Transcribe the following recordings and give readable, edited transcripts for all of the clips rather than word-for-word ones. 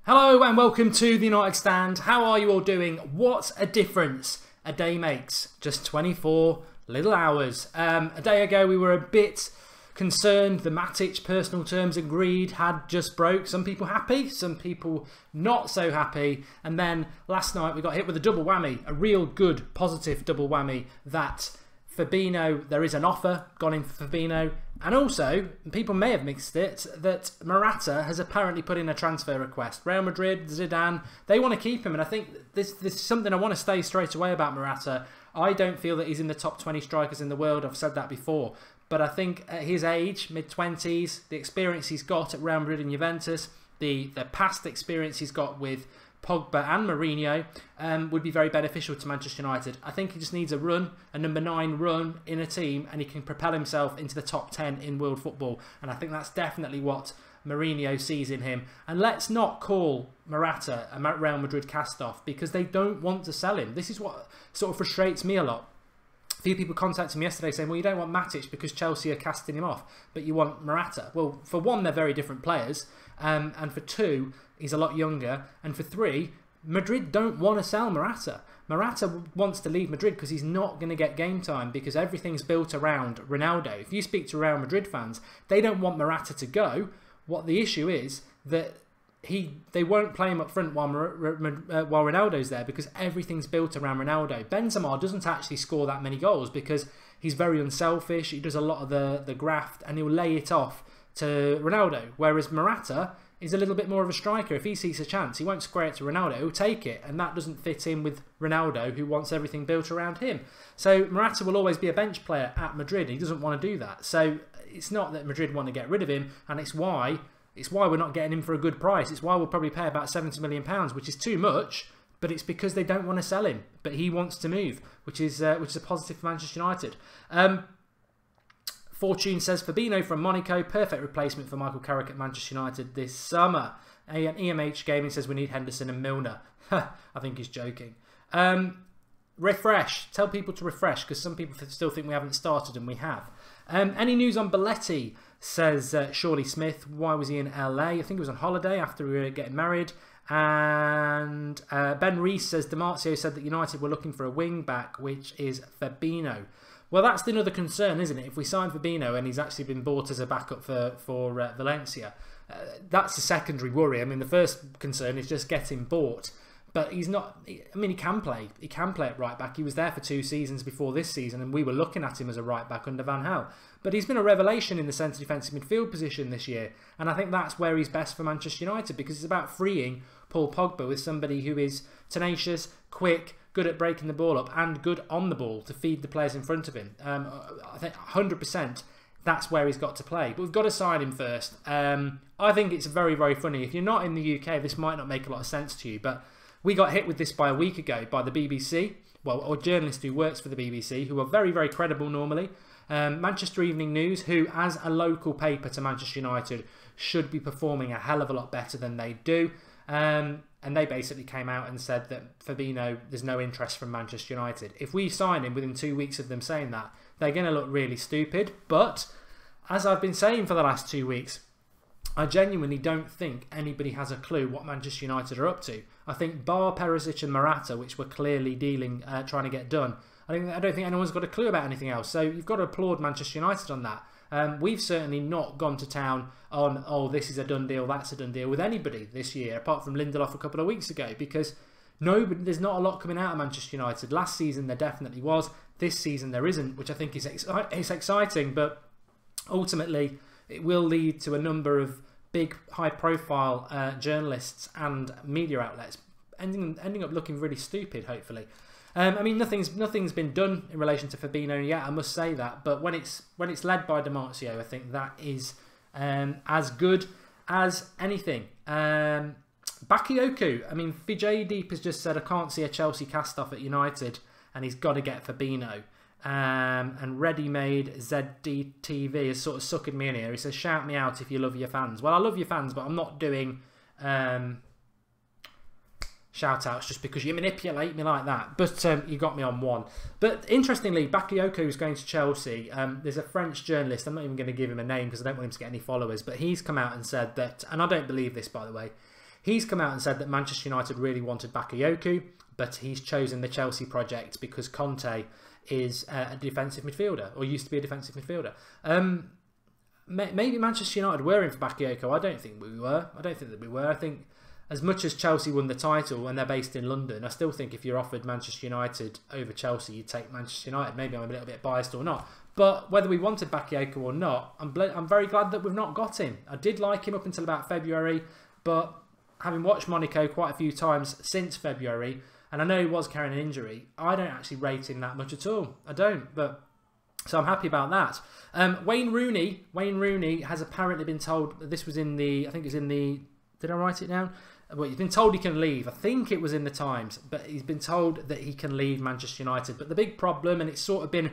Hello and welcome to the United Stand. How are you all doing? What a difference a day makes. Just 24 little hours. A day ago we were a bit concerned. The Matic personal terms agreed had just broke. Some people happy, some people not so happy. And then last night we got hit with a double whammy. A real good positive double whammy that Fabinho, there is an offer gone in for Fabinho, and also, people may have mixed it, that Murata has apparently put in a transfer request. Real Madrid, Zidane, they want to keep him, and I think this is something I want to say straight away about Murata. I don't feel that he's in the top 20 strikers in the world, I've said that before, but I think at his age, mid-20s, the experience he's got at Real Madrid and Juventus, the past experience he's got with Pogba and Mourinho would be very beneficial to Manchester United. I think he just needs a run, a number 9 run in a team, and he can propel himself into the top 10 in world football. And I think that's definitely what Mourinho sees in him. And let's not call Murata a Real Madrid cast-off, because they don't want to sell him. This is what sort of frustrates me a lot. A few people contacted me yesterday saying, well, you don't want Matic because Chelsea are casting him off, but you want Murata. Well, for one, they're very different players, and for two, he's a lot younger, and for three, Madrid don't want to sell Murata. Murata wants to leave Madrid because he's not going to get game time, because everything's built around Ronaldo. If you speak to Real Madrid fans, they don't want Murata to go. What the issue is that they won't play him up front while Ronaldo's there, because everything's built around Ronaldo. Benzema doesn't actually score that many goals because he's very unselfish. He does a lot of the graft, and he'll lay it off to Ronaldo. Whereas Murata is a little bit more of a striker. If he sees a chance, he won't square it to Ronaldo, he'll take it, and that doesn't fit in with Ronaldo, who wants everything built around him. So Murata will always be a bench player at Madrid. He doesn't want to do that. So it's not that Madrid want to get rid of him, and it's why we're not getting him for a good price. It's why we'll probably pay about £70 million, which is too much, but it's because they don't want to sell him. But he wants to move, which is a positive for Manchester United. Fortune says Fabinho from Monaco, perfect replacement for Michael Carrick at Manchester United this summer. And EMH Gaming says we need Henderson and Milner. I think he's joking. Refresh. Tell people to refresh, because some people still think we haven't started, and we have. Any news on Belletti, says Shirley Smith. Why was he in LA? I think he was on holiday after we were getting married. And Ben Rees says Dimarzio said that United were looking for a wing back, which is Fabinho. Well, that's another concern, isn't it? If we sign Fabinho and he's actually been bought as a backup for Valencia, that's a secondary worry. I mean, the first concern is just getting bought. But he's not. I mean, he can play. He can play at right back. He was there for 2 seasons before this season, and we were looking at him as a right back under Van Gaal. But he's been a revelation in the centre defensive midfield position this year, and I think that's where he's best for Manchester United, because it's about freeing Paul Pogba with somebody who is tenacious, quick, good at breaking the ball up, and good on the ball to feed the players in front of him. I think 100%. That's where he's got to play. But we've got to sign him first. I think it's very, very funny. If you're not in the UK, this might not make a lot of sense to you, but we got hit with this by a week ago by the BBC, well, a journalist who works for the BBC, who are very, very credible normally. Manchester Evening News, who, as a local paper to Manchester United, should be performing a hell of a lot better than they do. And they basically came out and said that Fabinho, there's no interest from Manchester United. If we sign him within 2 weeks of them saying that, they're going to look really stupid. But, as I've been saying for the last 2 weeks, I genuinely don't think anybody has a clue what Manchester United are up to. I think bar Perisic and Murata, which were clearly trying to get done, I don't think anyone's got a clue about anything else. So you've got to applaud Manchester United on that. We've certainly not gone to town on, oh, this is a done deal, that's a done deal with anybody this year, apart from Lindelof a couple of weeks ago, because there's not a lot coming out of Manchester United. Last season there definitely was. This season there isn't, which I think is exciting, but ultimately it will lead to a number of big, high-profile journalists and media outlets ending up looking really stupid, hopefully. I mean, nothing's been done in relation to Fabinho yet, I must say that. But when it's led by Dimarzio, I think that is as good as anything. Bakayoko, I mean, Vijay Deep has just said, I can't see a Chelsea cast-off at United, and he's got to get Fabinho. And Ready-Made ZDTV is sort of sucking me in here. He says, shout me out if you love your fans. Well, I love your fans, but I'm not doing shout-outs just because you manipulate me like that. But you got me on one. But interestingly, Bakayoko is going to Chelsea. There's a French journalist, I'm not even going to give him a name because I don't want him to get any followers, but he's come out and said that, and I don't believe this, by the way, He's come out and said that Manchester United really wanted Bakayoko, but he's chosen the Chelsea project because Conte is a defensive midfielder, or used to be a defensive midfielder. Maybe Manchester United were in for Bakayoko. I don't think we were. I don't think that we were. I think as much as Chelsea won the title and they're based in London, I still think if you're offered Manchester United over Chelsea, you'd take Manchester United. Maybe I'm a little bit biased or not. But whether we wanted Bakayoko or not, I'm very glad that we've not got him. I did like him up until about February, but having watched Monaco quite a few times since February, and I know he was carrying an injury, I don't actually rate him that much at all. I don't, but so I'm happy about that. Wayne Rooney has apparently been told, this was in the, I think it's in the, did I write it down? Well, he's been told he can leave. I think it was in the Times, but he's been told that he can leave Manchester United. But the big problem, and it's sort of been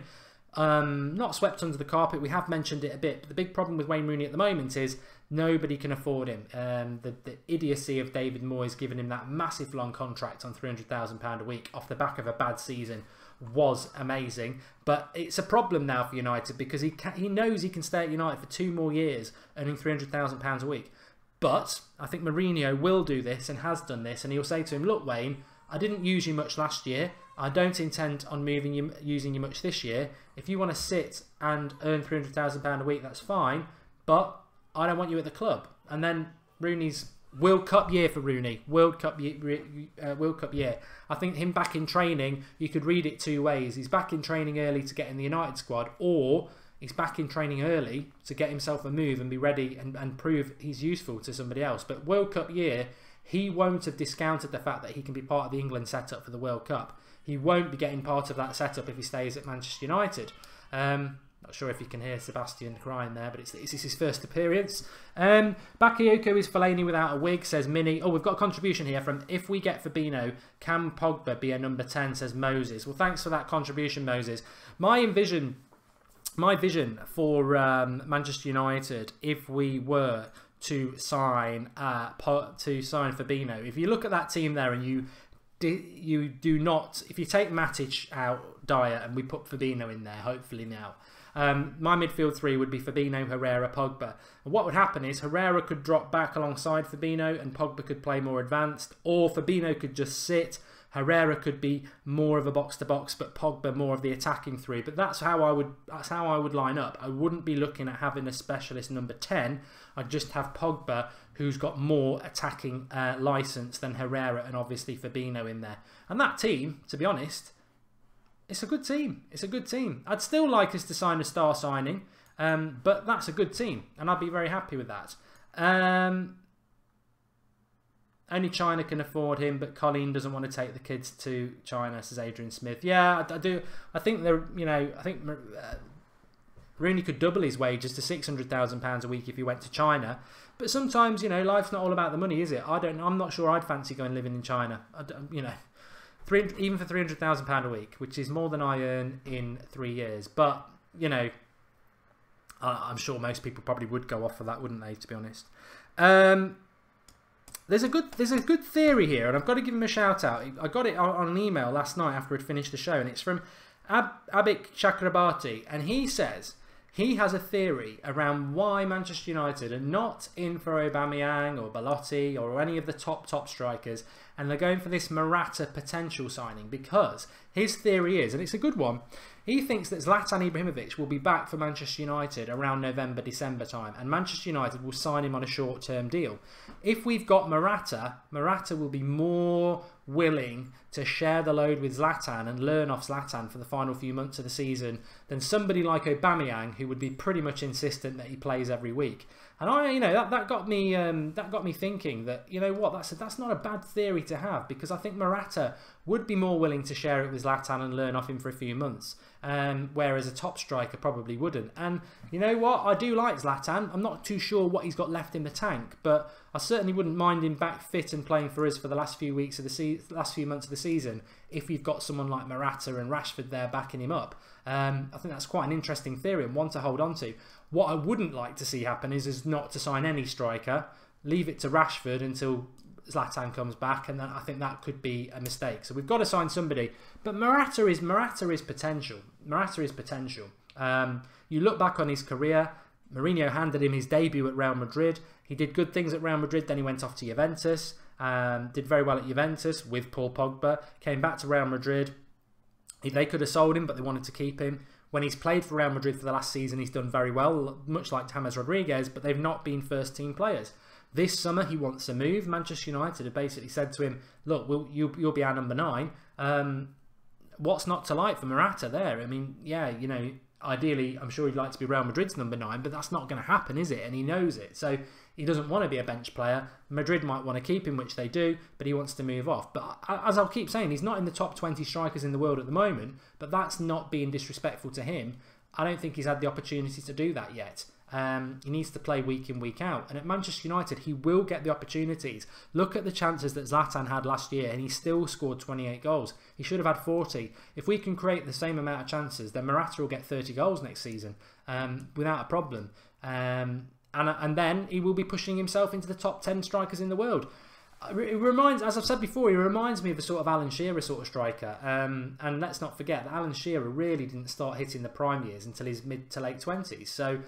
not swept under the carpet, we have mentioned it a bit, but the big problem with Wayne Rooney at the moment is nobody can afford him. The idiocy of David Moyes giving him that massive long contract on £300,000 a week off the back of a bad season was amazing. But it's a problem now for United because he knows he can stay at United for 2 more years earning £300,000 a week. But I think Mourinho will do this and has done this, and he'll say to him, look, Wayne, I didn't use you much last year. I don't intend on using you much this year. If you want to sit and earn £300,000 a week, that's fine, but I don't want you at the club. And then Rooney's World Cup year for Rooney. World Cup year. I think him back in training, you could read it 2 ways. He's back in training early to get in the United squad, or he's back in training early to get himself a move and be ready and prove he's useful to somebody else. But World Cup year, he won't have discounted the fact that he can be part of the England setup for the World Cup. He won't be getting part of that setup if he stays at Manchester United. Not sure if you can hear Sebastian crying there, but it's his first appearance. Bakayoko is Fellaini without a wig, says Minnie. Oh, we've got a contribution here from If We Get Fabinho, can Pogba be a number 10, says Moses. Well, thanks for that contribution, Moses. My vision for Manchester United, if we were to sign Fabinho, if you look at that team there and you do not, if you take Matic out, Dyer, and we put Fabinho in there, hopefully now, my midfield 3 would be Fabinho, Herrera, Pogba. And what would happen is Herrera could drop back alongside Fabinho and Pogba could play more advanced, or Fabinho could just sit. Herrera could be more of a box-to-box, but Pogba more of the attacking 3. But that's how I would line up. I wouldn't be looking at having a specialist number 10. I'd just have Pogba, who's got more attacking licence than Herrera, and obviously Fabinho in there. And that team, to be honest, it's a good team. It's a good team. I'd still like us to sign a star signing, but that's a good team, and I'd be very happy with that. Only China can afford him, but Colleen doesn't want to take the kids to China, says Adrian Smith. Yeah, I do. I think Rooney could double his wages to £600,000 a week if he went to China. But sometimes, life's not all about the money, is it? I'm not sure I'd fancy going living in China. Even for £300,000 a week, which is more than I earn in 3 years. But I'm sure most people probably would go off for that, wouldn't they? To be honest. There's a good theory here, and I've got to give him a shout out. I got it on an email last night after we'd finished the show, and it's from Abik Chakrabarti, and he says he has a theory around why Manchester United are not in for Aubameyang or Belotti or any of the top strikers, and they're going for this Murata potential signing, because his theory is, and it's a good one, he thinks that Zlatan Ibrahimovic will be back for Manchester United around November, December time, and Manchester United will sign him on a short-term deal. If we've got Murata will be more willing to share the load with Zlatan and learn off Zlatan for the final few months of the season than somebody like Aubameyang, who would be pretty much insistent that he plays every week. And that got me thinking that, that's not a bad theory to have, because I think Murata would be more willing to share it with Zlatan and learn off him for a few months, whereas a top striker probably wouldn't. And you know what? I do like Zlatan. I'm not too sure what he's got left in the tank, but I certainly wouldn't mind him back fit and playing for us for the last few months of the season if you've got someone like Murata and Rashford there backing him up. I think that's quite an interesting theory and one to hold on to. What I wouldn't like to see happen is not to sign any striker, leave it to Rashford until Zlatan comes back, and then I think that could be a mistake. So we've got to sign somebody. But Murata is potential. Murata is potential. You look back on his career, Mourinho handed him his debut at Real Madrid. He did good things at Real Madrid, then he went off to Juventus. Did very well at Juventus with Paul Pogba. Came back to Real Madrid. They could have sold him, but they wanted to keep him. When he's played for Real Madrid for the last season, he's done very well, much like James Rodriguez, but they've not been first-team players. This summer, he wants to move. Manchester United have basically said to him, look, you'll be our number 9. What's not to like for Murata there? I mean, yeah, you know, ideally, I'm sure he'd like to be Real Madrid's number 9, but that's not going to happen, is it? And he knows it. So he doesn't want to be a bench player. Madrid might want to keep him, which they do, but he wants to move off. But as I'll keep saying, he's not in the top 20 strikers in the world at the moment, but that's not being disrespectful to him. I don't think he's had the opportunity to do that yet. He needs to play week in, week out. And at Manchester United, he will get the opportunities. Look at the chances that Zlatan had last year, and he still scored 28 goals. He should have had 40. If we can create the same amount of chances, then Murata will get 30 goals next season without a problem. And then he will be pushing himself into the top 10 strikers in the world. It reminds, as I've said before, he reminds me of a sort of Alan Shearer sort of striker. And let's not forget that Alan Shearer really didn't start hitting the prime years until his mid to late 20s. So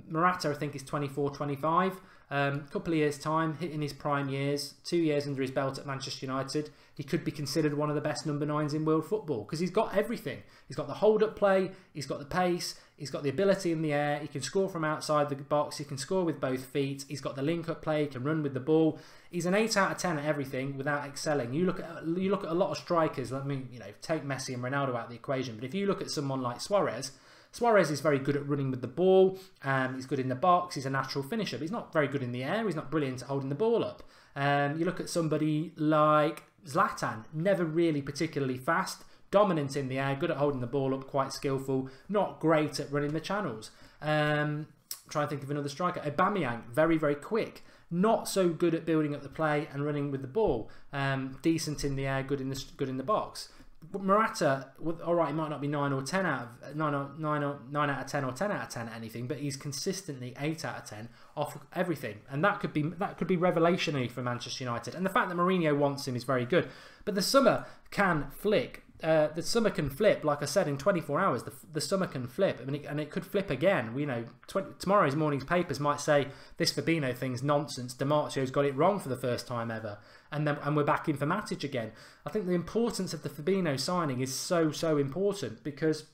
Murata, I think, is 24, 25. Couple of years' time, hitting his prime years, 2 years under his belt at Manchester United. He could be considered one of the best number 9s in world football because he's got everything. He's got the hold-up play, he's got the pace, he's got the ability in the air, he can score from outside the box, he can score with both feet, he's got the link-up play, he can run with the ball. He's an 8 out of 10 at everything without excelling. You look at a lot of strikers. I mean, you know, take Messi and Ronaldo out of the equation, but if you look at someone like Suarez is very good at running with the ball. He's good in the box. He's a natural finisher. But he's not very good in the air. He's not brilliant at holding the ball up. You look at somebody like Zlatan, never really particularly fast, dominant in the air, good at holding the ball up, quite skillful, not great at running the channels. Try and think of another striker. Aubameyang, very, very quick. Not so good at building up the play and running with the ball. Decent in the air, good in the box. Murata, all right, he might not be 9 out of 10 or 10 out of 10 at anything, but he's consistently 8 out of 10 off everything, and that could be revelationary for Manchester United. And the fact that Mourinho wants him is very good. But the summer can flick. The summer can flip, like I said, in 24 hours. The summer can flip, and it could flip again. You know, tomorrow's morning's papers might say this Fabinho thing's nonsense. Di Marzio's got it wrong for the first time ever, and we're back in for Matic again. I think the importance of the Fabinho signing is so important because,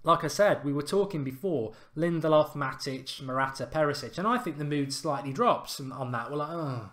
like I said, we were talking before Lindelof, Matic, Murata, Perisic, and I think the mood slightly drops on that. We're like, oh.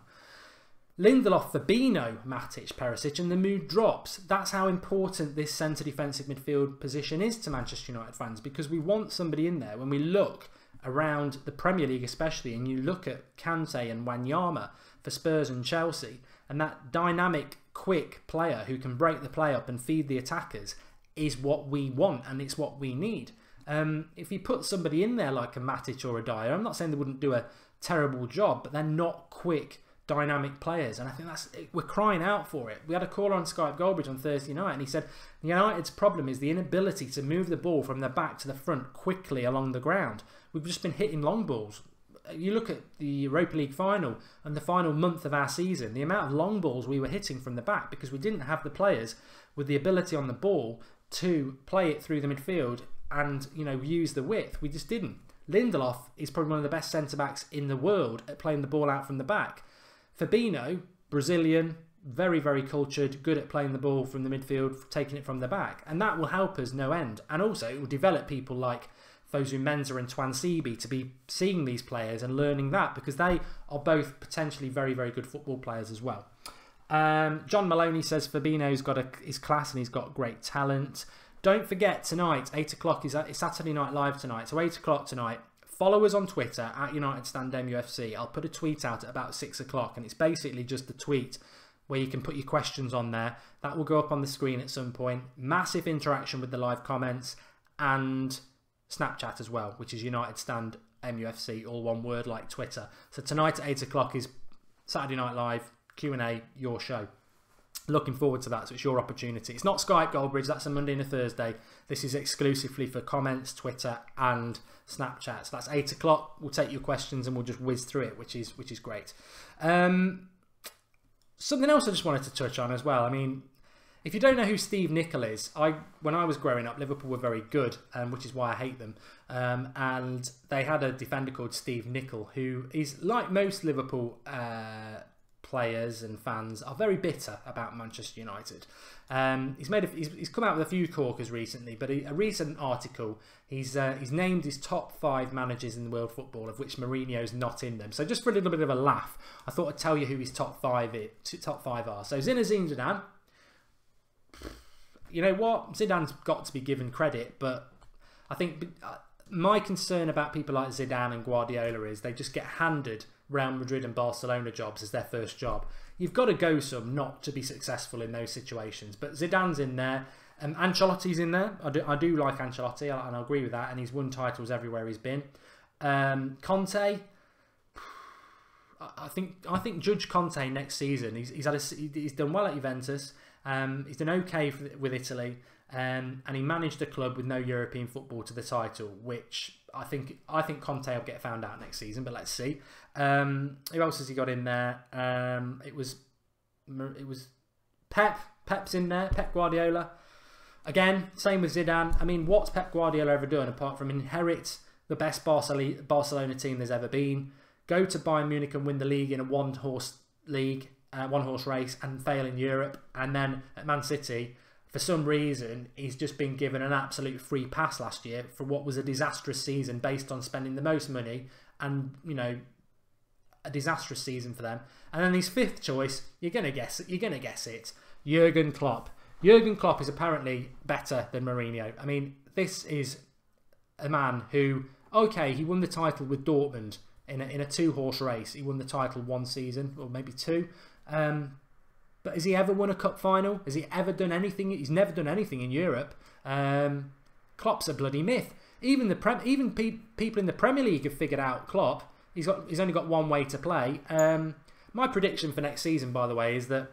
Lindelof, Fabinho, Matic, Perisic, and the mood drops. That's how important this centre defensive midfield position is to Manchester United fans, because we want somebody in there. When we look around the Premier League especially, and you look at Kante and Wanyama for Spurs and Chelsea, and that dynamic, quick player who can break the play up and feed the attackers is what we want, and it's what we need. If you put somebody in there like a Matic or a Dyer, I'm not saying they wouldn't do a terrible job, but they're not quick, dynamic players, and I think we're crying out for it. We had a caller on Skype Goldbridge on Thursday night, and he said United's problem is the inability to move the ball from the back to the front quickly along the ground. We've just been hitting long balls. You look at the Europa League final and the final month of our season, the amount of long balls we were hitting from the back because we didn't have the players with the ability on the ball to play it through the midfield and, you know, use the width. We just didn't. Lindelof is probably one of the best centre-backs in the world at playing the ball out from the back. Fabinho, Brazilian, very, very cultured, good at playing the ball from the midfield, taking it from the back. And that will help us no end. And also, it will develop people like Fosu Mensah and Twansibi to be seeing these players and learning that, because they are both potentially very, very good football players as well. John Maloney says Fabinho's got his class and he's got great talent. Don't forget, tonight, 8 o'clock, it's Saturday Night Live tonight. So 8 o'clock tonight. Follow us on Twitter at United Stand MUFC. I'll put a tweet out at about 6 o'clock, and it's basically just a tweet where you can put your questions on there. That will go up on the screen at some point. Massive interaction with the live comments and Snapchat as well, which is United Stand MUFC, all one word like Twitter. So tonight at 8 o'clock is Saturday Night Live, Q&A, your show. Looking forward to that, so it's your opportunity. It's not Skype Goldbridge, that's a Monday and a Thursday. This is exclusively for comments, Twitter and Snapchat. So that's 8 o'clock. We'll take your questions and we'll just whiz through it, which is great. Something else I just wanted to touch on as well. I mean, if you don't know who Steve Nicol is, when I was growing up, Liverpool were very good, which is why I hate them. And they had a defender called Steve Nicol, who is, like most Liverpool players and fans are very bitter about Manchester United. He's come out with a few corkers recently, but a recent article, he's named his top 5 managers in the world football, of which Mourinho's not in them. So just for a little bit of a laugh, I thought I'd tell you who his top 5 are. So Zinedine Zidane. You know what? Zidane's got to be given credit, but I think my concern about people like Zidane and Guardiola is they just get handed Real Madrid and Barcelona jobs as their first job. You've got to go some not to be successful in those situations. But Zidane's in there. Ancelotti's in there. I do like Ancelotti, and I agree with that. And he's won titles everywhere he's been. Conte, I think judge Conte next season. He's done well at Juventus. He's done okay with Italy. And he managed the club with no European football to the title, which I think Conte will get found out next season, but let's see. Who else has he got in there? It was Pep. Pep's in there. Pep Guardiola. Again, same with Zidane. I mean, what's Pep Guardiola ever done apart from inherit the best Barcelona team there's ever been, go to Bayern Munich and win the league in a one-horse race and fail in Europe, and then at Man City, for some reason, he's just been given an absolute free pass last year for what was a disastrous season based on spending the most money and, you know, a disastrous season for them. And then his 5th choice, you're going to guess it. Jurgen Klopp. Jurgen Klopp is apparently better than Mourinho. I mean, this is a man who, okay, he won the title with Dortmund in a 2-horse race. He won the title 1 season, or maybe 2. But has he ever won a cup final? Has he ever done anything? He's never done anything in Europe. Klopp's a bloody myth. Even people in the Premier League have figured out Klopp. He's only got one way to play. My prediction for next season, by the way, is that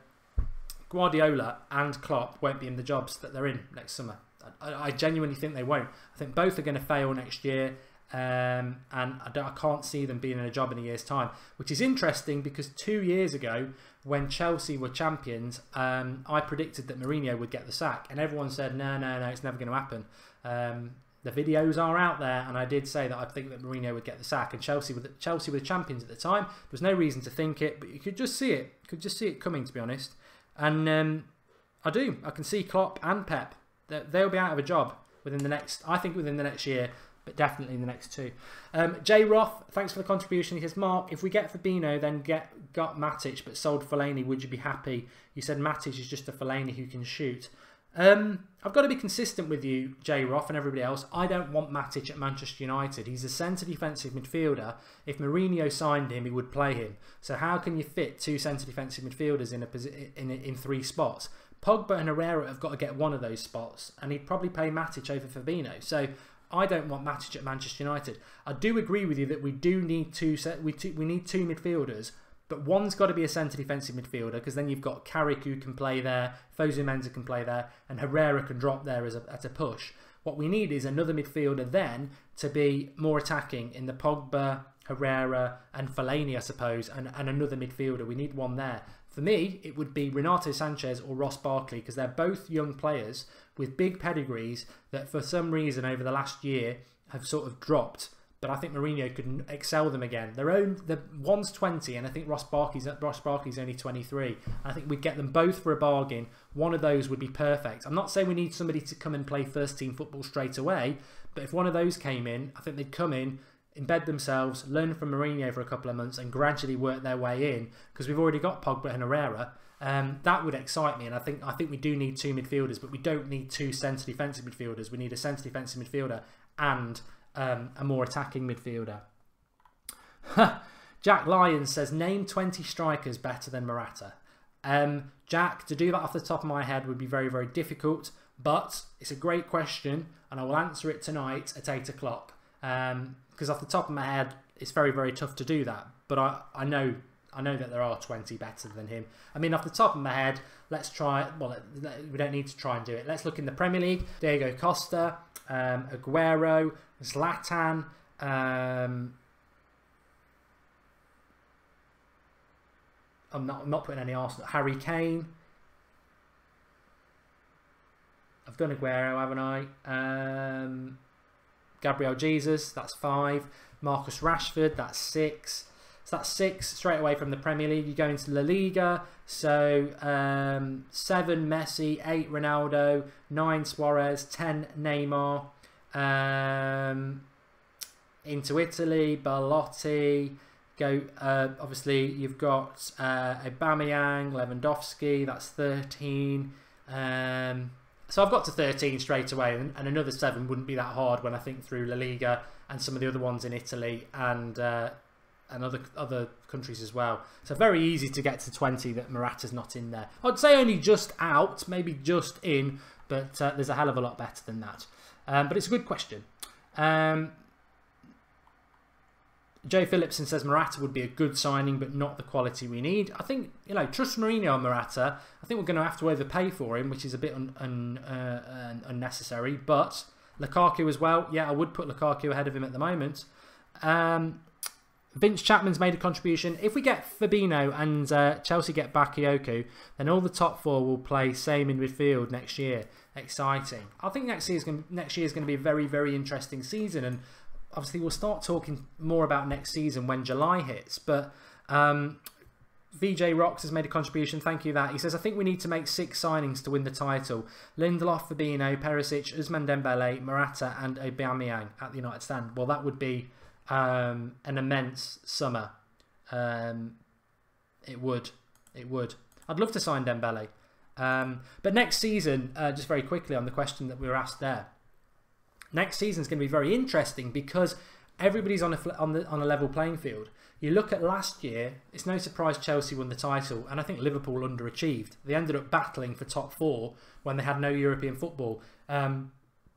Guardiola and Klopp won't be in the jobs that they're in next summer. I genuinely think they won't. I think both are going to fail next year. And I can't see them being in a job in a year's time, which is interesting because 2 years ago when Chelsea were champions, I predicted that Mourinho would get the sack, and everyone said no, it's never going to happen. The videos are out there, and I did say that I think that Mourinho would get the sack, and Chelsea were the champions at the time. There was no reason to think it, but you could just see it. Coming, to be honest. And I can see Klopp and Pep. They'll be out of a job within the next year. But definitely in the next 2. Jay Roth, thanks for the contribution. He says, Mark, if we get Fabinho, then got Matic, but sold Fellaini, would you be happy? You said Matic is just a Fellaini who can shoot. I've got to be consistent with you, Jay Roth, and everybody else. I don't want Matic at Manchester United. He's a centre defensive midfielder. If Mourinho signed him, he would play him. So how can you fit 2 centre defensive midfielders in 3 spots? Pogba and Herrera have got to get one of those spots, and he'd probably play Matic over Fabinho. So I don't want Matic at Manchester United. I do agree with you that we do need we need 2 midfielders, but one's got to be a centre defensive midfielder, because then you've got Carrick who can play there, Fosu Mensah can play there, and Herrera can drop there at a push. What we need is another midfielder then to be more attacking in the Pogba, Herrera and Fellaini, I suppose, and another midfielder. We need one there. For me, it would be Renato Sanchez or Ross Barkley, because they're both young players with big pedigrees that for some reason over the last year have sort of dropped. But I think Mourinho could excel them again. One's 20 and I think Ross Barkley's only 23. I think we'd get them both for a bargain. One of those would be perfect. I'm not saying we need somebody to come and play first team football straight away, but if one of those came in, I think they'd come in, embed themselves, learn from Mourinho for a couple of months and gradually work their way in, because we've already got Pogba and Herrera. That would excite me, and I think we do need 2 midfielders, but we don't need 2 centre defensive midfielders. We need a centre defensive midfielder and a more attacking midfielder. Jack Lyons says, name 20 strikers better than Murata. Jack, to do that off the top of my head would be very, very difficult, but it's a great question and I will answer it tonight at 8 o'clock. Because off the top of my head, it's very, very tough to do that. But I know that there are 20 better than him. I mean, off the top of my head, let's try. Well, we don't need to try and do it. Let's look in the Premier League. Diego Costa, Aguero, Zlatan. I'm not putting any Arsenal. Harry Kane. I've done Aguero, haven't I? Gabriel Jesus, that's 5. Marcus Rashford, that's 6. So that's 6 straight away from the Premier League. You go into La Liga, so 7 Messi, 8 Ronaldo, 9 Suarez, 10 Neymar. Into Italy, Belotti. Go. Obviously, you've got Aubameyang, Lewandowski. That's 13. So I've got to 13 straight away, and another 7 wouldn't be that hard when I think through La Liga and some of the other ones in Italy and other countries as well. So very easy to get to 20 that Morata's not in there. I'd say only just out, maybe just in, but there's a hell of a lot better than that. But it's a good question. Joe Phillipson says Murata would be a good signing, but not the quality we need. I think, trust Mourinho on Murata. I think we're going to have to overpay for him, which is a bit unnecessary. But Lukaku as well. Yeah, I would put Lukaku ahead of him at the moment. Vince Chapman's made a contribution. If we get Fabinho and Chelsea get Bakayoko, then all the top 4 will play same in midfield next year. Exciting. I think next year is going to be a very, very interesting season, and obviously we'll start talking more about next season when July hits. But VJ Rocks has made a contribution. Thank you for that. He says, I think we need to make 6 signings to win the title. Lindelof, Fabinho, Perisic, Ousmane Dembele, Murata and Aubameyang at the United Stand. Well, that would be an immense summer. It would. I'd love to sign Dembele. But next season, just very quickly on the question that we were asked there. Next season is going to be very interesting because everybody's on a level playing field. You look at last year, it's no surprise Chelsea won the title, and I think Liverpool underachieved. They ended up battling for top 4 when they had no European football.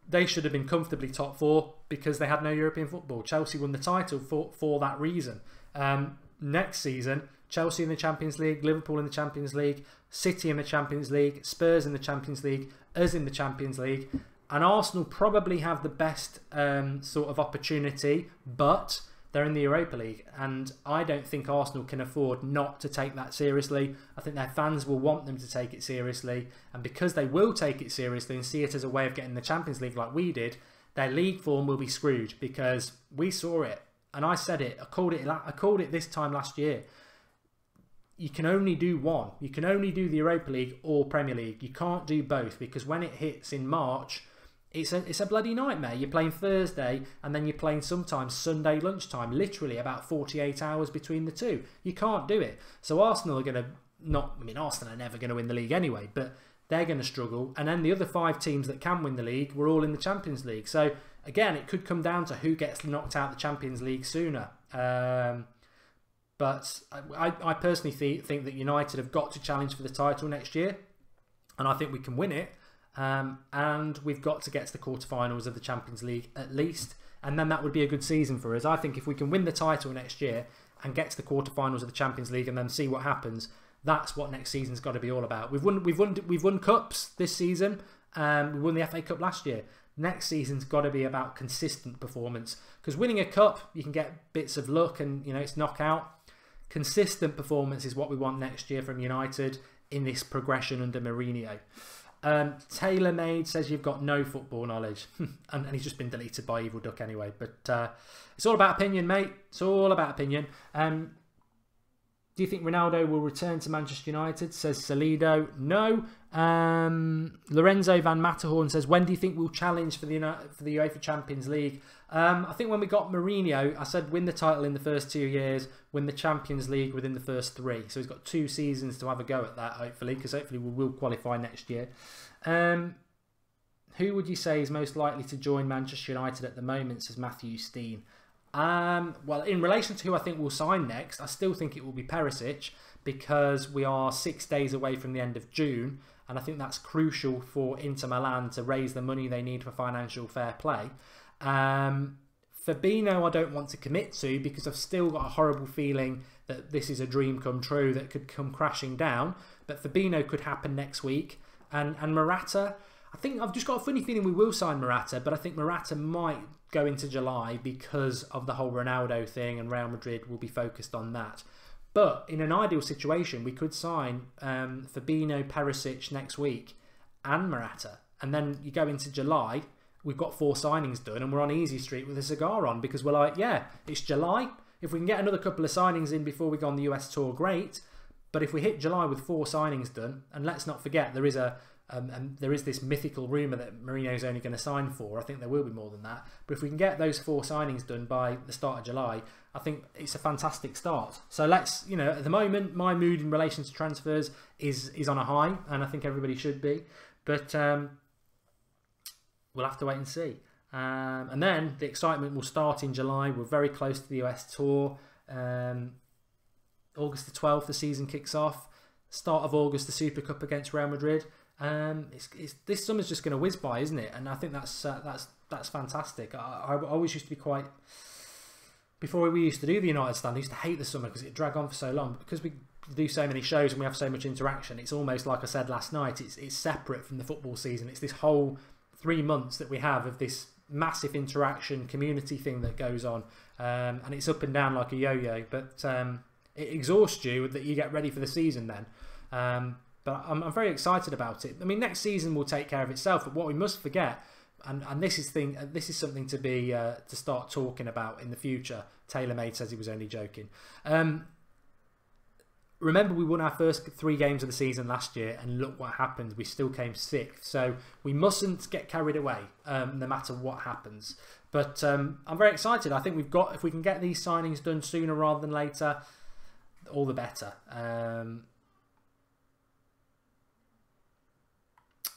They should have been comfortably top 4 because they had no European football. Chelsea won the title for that reason. Next season, Chelsea in the Champions League, Liverpool in the Champions League, City in the Champions League, Spurs in the Champions League, us in the Champions League. And Arsenal probably have the best sort of opportunity, but they're in the Europa League. And I don't think Arsenal can afford not to take that seriously. I think their fans will want them to take it seriously. And because they will take it seriously and see it as a way of getting the Champions League like we did, their league form will be screwed because we saw it. And I said it. I called it this time last year. You can only do one. You can only do the Europa League or Premier League. You can't do both because when it hits in March, it's a bloody nightmare. You're playing Thursday and then you're playing sometimes Sunday lunchtime, literally about 48 hours between the two. You can't do it. So Arsenal are going to Arsenal are never going to win the league anyway, but they're going to struggle. And then the other 5 teams that can win the league were all in the Champions League. So again, it could come down to who gets knocked out of the Champions League sooner. But I personally think that United have got to challenge for the title next year, and I think we can win it. And we've got to get to the quarterfinals of the Champions League at least, and then that would be a good season for us. I think if we can win the title next year and get to the quarterfinals of the Champions League and then see what happens, that's what next season's got to be all about. We've won cups this season. We won the FA Cup last year. Next season's got to be about consistent performance, because winning a cup you can get bits of luck and it's knockout. Consistent performance is what we want next year from United in this progression under Mourinho. TaylorMade says you've got no football knowledge. and he's just been deleted by Evil Duck anyway. But it's all about opinion, mate. It's all about opinion. Do you think Ronaldo will return to Manchester United? Says Salido. No. Lorenzo Van Matterhorn says, when do you think we'll challenge for the UEFA Champions League? I think when we got Mourinho, I said win the title in the first 2 years, win the Champions League within the first 3. So he's got 2 seasons to have a go at that, hopefully, because hopefully we will qualify next year. Who would you say is most likely to join Manchester United at the moment, says Matthew Steen? Well, in relation to who I think will sign next, I still think it will be Perisic, because we are 6 days away from the end of June, and I think that's crucial for Inter Milan to raise the money they need for financial fair play. Fabinho I don't want to commit to, because I've still got a horrible feeling that this is a dream come true that could come crashing down, but Fabinho could happen next week. And Murata, I think I've just got a funny feeling we will sign Murata, but I think Murata might go into July because of the whole Ronaldo thing, and Real Madrid will be focused on that. But in an ideal situation, we could sign Fabinho, Perisic next week and Murata. And then you go into July, we've got 4 signings done and we're on easy street with a cigar on, because we're like, yeah, it's July. If we can get another couple of signings in before we go on the US tour, great. But if we hit July with 4 signings done, and let's not forget there is this mythical rumour that Mourinho's only going to sign 4. I think there will be more than that. But if we can get those 4 signings done by the start of July, I think it's a fantastic start. So let's, at the moment, my mood in relation to transfers is on a high, and I think everybody should be. But we'll have to wait and see. And then the excitement will start in July. We're very close to the US tour. August the 12th, the season kicks off. Start of August, the Super Cup against Real Madrid. This summer's just going to whiz by, isn't it? And I think that's fantastic. I always used to be quite... Before we used to do the United Stand, I used to hate the summer because it dragged on for so long. Because we do so many shows and we have so much interaction, it's almost like I said last night, it's separate from the football season. It's this whole 3 months that we have of this massive interaction community thing that goes on. And it's up and down like a yo-yo. But it exhausts you that you get ready for the season then. But I'm very excited about it. I mean, next season will take care of itself. But what we must forget, and this is something to be to start talking about in the future. TaylorMade says he was only joking. Remember, we won our first 3 games of the season last year, and look what happened. We still came 6th. So we mustn't get carried away, no matter what happens. But I'm very excited. I think if we can get these signings done sooner rather than later, all the better.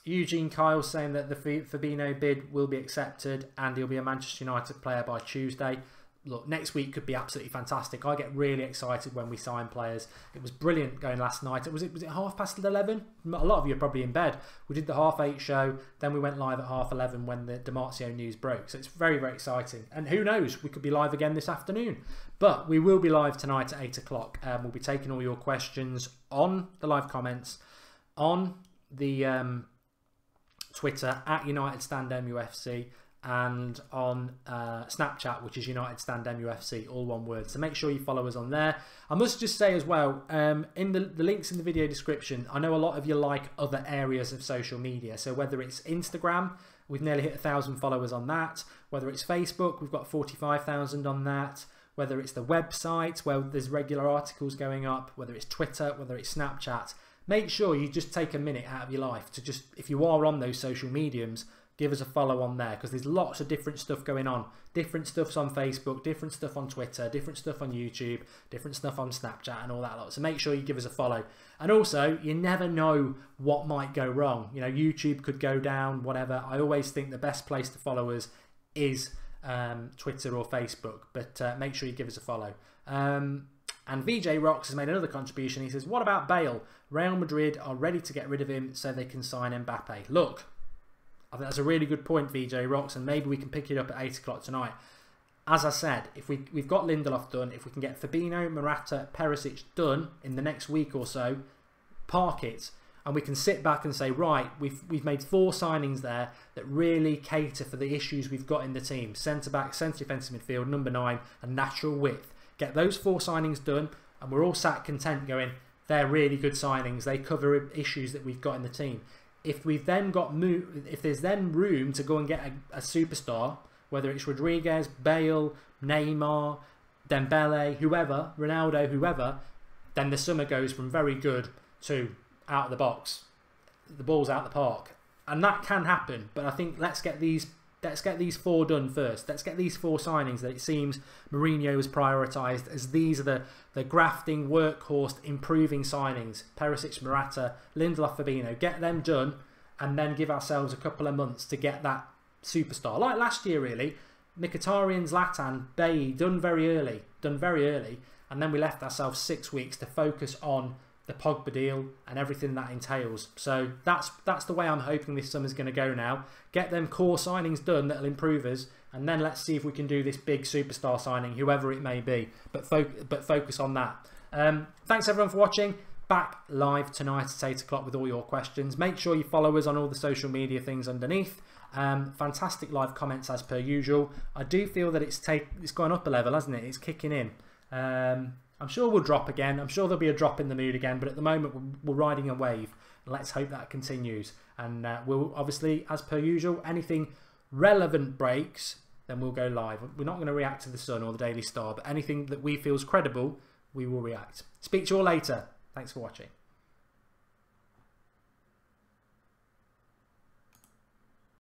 Eugene Kyle saying that the Fabinho bid will be accepted and he'll be a Manchester United player by Tuesday. Look, next week could be absolutely fantastic. I get really excited when we sign players. It was brilliant going last night. Was it 11:30? A lot of you are probably in bed. We did the 8:30 show, then we went live at 11:30 when the Di Marzio news broke. So it's very, very exciting. And who knows, we could be live again this afternoon. But we will be live tonight at 8 o'clock. We'll be taking all your questions on the live comments, on the Twitter at UnitedStandMUFC, and on Snapchat, which is UnitedStandMUFC, all one word. So make sure you follow us on there. I must just say as well, in the links in the video description, I know a lot of you like other areas of social media. So whether it's Instagram, we've nearly hit 1,000 followers on that. Whether it's Facebook, we've got 45,000 on that. Whether it's the website, where there's regular articles going up. Whether it's Twitter, whether it's Snapchat. Make sure you just take a minute out of your life to just, if you are on those social mediums, give us a follow on there, because there's lots of different stuff going on. Different stuff's on Facebook, different stuff on Twitter, different stuff on YouTube, different stuff on Snapchat and all that lot. So make sure you give us a follow. And also, you never know what might go wrong. YouTube could go down, whatever. I always think the best place to follow us is Twitter or Facebook, but make sure you give us a follow. And VJ Rocks has made another contribution. He says, what about Bale? Real Madrid are ready to get rid of him so they can sign Mbappe. Look, I think that's a really good point, VJ Rocks, and maybe we can pick it up at 8 o'clock tonight. As I said, if we've got Lindelof done, if we can get Fabinho, Murata, Perisic done in the next week or so, park it. And we can sit back and say, right, we've made 4 signings there that really cater for the issues we've got in the team. Centre-back, centre-defensive midfield, number 9, and natural width. Get those 4 signings done, and we're all sat content going, they're really good signings. They cover issues that we've got in the team. If we've then if there's then room to go and get a superstar, whether it's Rodriguez, Bale, Neymar, Dembele, whoever, Ronaldo, whoever, then the summer goes from very good to out of the box. The ball's out the park. And that can happen, but I think let's get these 4 done first. Let's get these 4 signings that it seems Mourinho has prioritised as these are the grafting, workhorse, improving signings. Perisic, Murata, Lindelof, Fabinho. Get them done and then give ourselves a couple of months to get that superstar. Like last year, really. Mkhitaryan, Zlatan, Bailly, done very early. And then we left ourselves 6 weeks to focus on the Pogba deal and everything that entails. So that's the way I'm hoping this summer's going to go now. Get them core signings done that'll improve us, and then let's see if we can do this big superstar signing, whoever it may be. But focus on that. Thanks everyone for watching. Back live tonight at 8 o'clock with all your questions. Make sure you follow us on all the social media things underneath. Fantastic live comments as per usual. I do feel that it's gone up a level, hasn't it? It's kicking in. I'm sure we'll drop again. I'm sure there'll be a drop in the mood again, but at the moment we're riding a wave. Let's hope that continues. And we'll obviously, as per usual, anything relevant breaks, then we'll go live. We're not going to react to the Sun or the Daily Star, but anything that we feel is credible, we will react. Speak to you all later. Thanks for watching.